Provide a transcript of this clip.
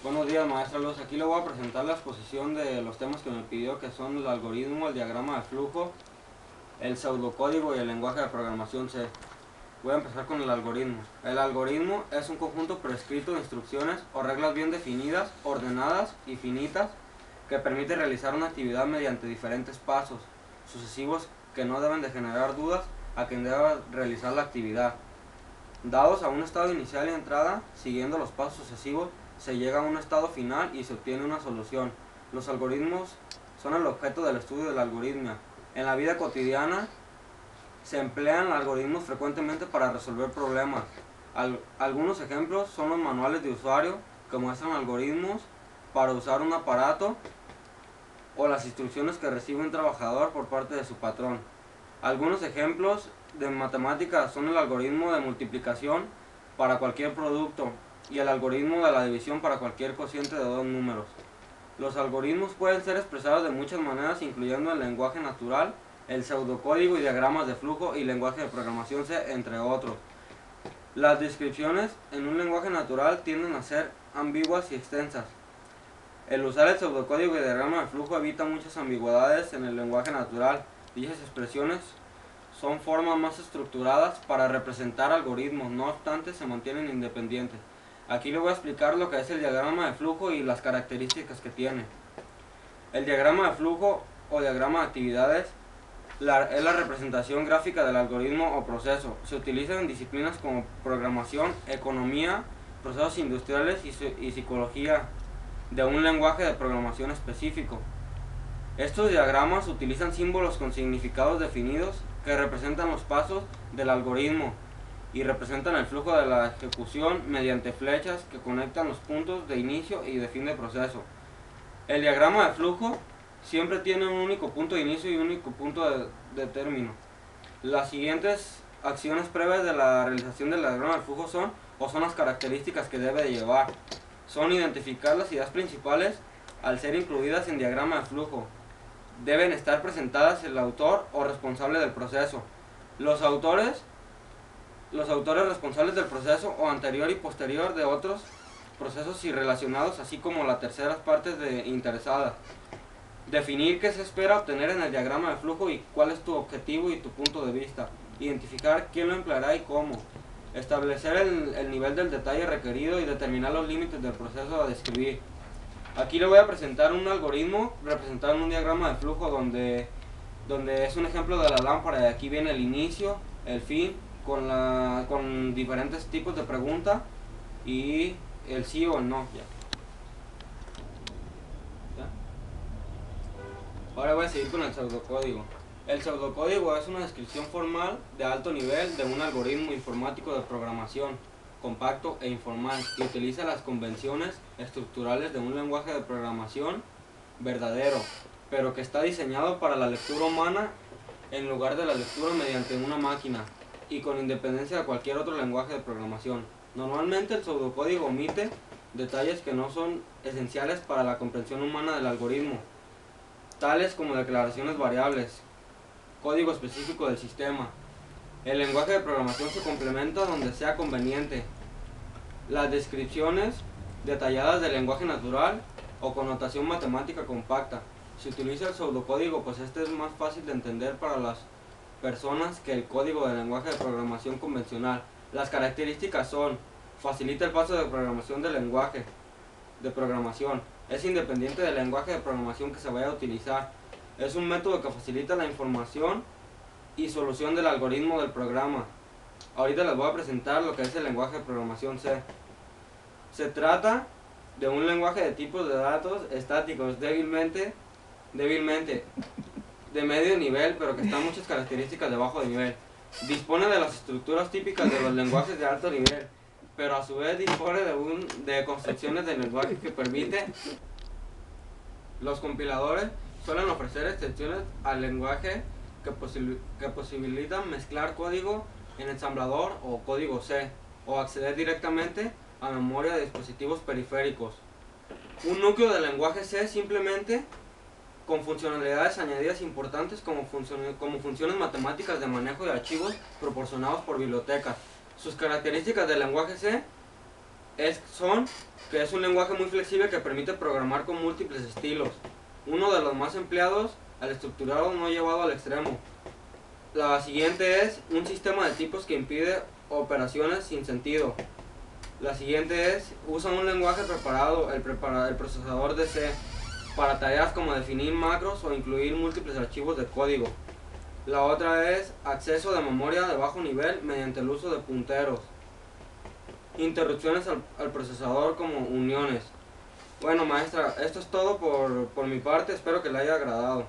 Buenos días, maestra Luz. Aquí le voy a presentar la exposición de los temas que me pidió, que son el algoritmo, el diagrama de flujo, el pseudocódigo y el lenguaje de programación C. Voy a empezar con el algoritmo. El algoritmo es un conjunto prescrito de instrucciones o reglas bien definidas, ordenadas y finitas que permite realizar una actividad mediante diferentes pasos sucesivos que no deben de generar dudas a quien deba realizar la actividad. Dados a un estado inicial y entrada, siguiendo los pasos sucesivos, se llega a un estado final y se obtiene una solución. Los algoritmos son el objeto del estudio de la algoritmia. En la vida cotidiana se emplean algoritmos frecuentemente para resolver problemas. Algunos ejemplos son los manuales de usuario que muestran algoritmos para usar un aparato o las instrucciones que recibe un trabajador por parte de su patrón. Algunos ejemplos de matemáticas son el algoritmo de multiplicación para cualquier producto y el algoritmo de la división para cualquier cociente de dos números. Los algoritmos pueden ser expresados de muchas maneras, incluyendo el lenguaje natural, el pseudocódigo y diagramas de flujo y lenguaje de programación C, entre otros. Las descripciones en un lenguaje natural tienden a ser ambiguas y extensas. El usar el pseudocódigo y diagrama de flujo evita muchas ambigüedades en el lenguaje natural. Dichas expresiones son formas más estructuradas para representar algoritmos, no obstante se mantienen independientes. Aquí le voy a explicar lo que es el diagrama de flujo y las características que tiene. El diagrama de flujo o diagrama de actividades es la representación gráfica del algoritmo o proceso. Se utiliza en disciplinas como programación, economía, procesos industriales y psicología de un lenguaje de programación específico. Estos diagramas utilizan símbolos con significados definidos que representan los pasos del algoritmo y representan el flujo de la ejecución mediante flechas que conectan los puntos de inicio y de fin de proceso. El diagrama de flujo siempre tiene un único punto de inicio y un único punto de término. Las siguientes acciones previas de la realización del diagrama de flujo son las características que debe de llevar. Son identificar las ideas principales al ser incluidas en diagrama de flujo. Deben estar presentadas el autor o responsable del proceso. Los autores responsables del proceso o anterior y posterior de otros procesos y relacionados, así como las terceras partes interesadas. Definir qué se espera obtener en el diagrama de flujo y cuál es tu objetivo y tu punto de vista. Identificar quién lo empleará y cómo. Establecer el nivel del detalle requerido y determinar los límites del proceso a describir. Aquí le voy a presentar un algoritmo representado en un diagrama de flujo donde es un ejemplo de la lámpara. De aquí viene el inicio, el fin, con diferentes tipos de pregunta y el sí o el no. ¿Ya? Ahora voy a seguir con el pseudocódigo. El pseudocódigo es una descripción formal de alto nivel de un algoritmo informático de programación, compacto e informal, que utiliza las convenciones estructurales de un lenguaje de programación verdadero, pero que está diseñado para la lectura humana en lugar de la lectura mediante una máquina, y con independencia de cualquier otro lenguaje de programación. Normalmente el pseudocódigo omite detalles que no son esenciales para la comprensión humana del algoritmo, tales como declaraciones variables, código específico del sistema. El lenguaje de programación se complementa donde sea conveniente. Las descripciones detalladas del lenguaje natural o con notación matemática compacta. Se utiliza el pseudocódigo pues este es más fácil de entender para las personas que el código del lenguaje de programación convencional. Las características son: facilita el paso de programación del lenguaje de programación, es independiente del lenguaje de programación que se vaya a utilizar, es un método que facilita la información y solución del algoritmo del programa. Ahorita les voy a presentar lo que es el lenguaje de programación C. Se trata de un lenguaje de tipos de datos estáticos débilmente de medio nivel, pero que está en muchas características de bajo nivel. Dispone de las estructuras típicas de los lenguajes de alto nivel, pero a su vez dispone de construcciones de lenguaje que permite. Los compiladores suelen ofrecer extensiones al lenguaje que posibilitan mezclar código en ensamblador o código C, o acceder directamente a memoria de dispositivos periféricos. Un núcleo del lenguaje C simplemente con funcionalidades añadidas importantes como funciones matemáticas de manejo de archivos proporcionados por bibliotecas. Sus características del lenguaje C que es un lenguaje muy flexible que permite programar con múltiples estilos. Uno de los más empleados al estructurado no llevado al extremo. La siguiente es un sistema de tipos que impide operaciones sin sentido. La siguiente es usa un lenguaje preparado, el procesador de C, para tareas como definir macros o incluir múltiples archivos de código. La otra es acceso de memoria de bajo nivel mediante el uso de punteros. Interrupciones al procesador como uniones. Bueno, maestra, esto es todo por mi parte, espero que le haya agradado.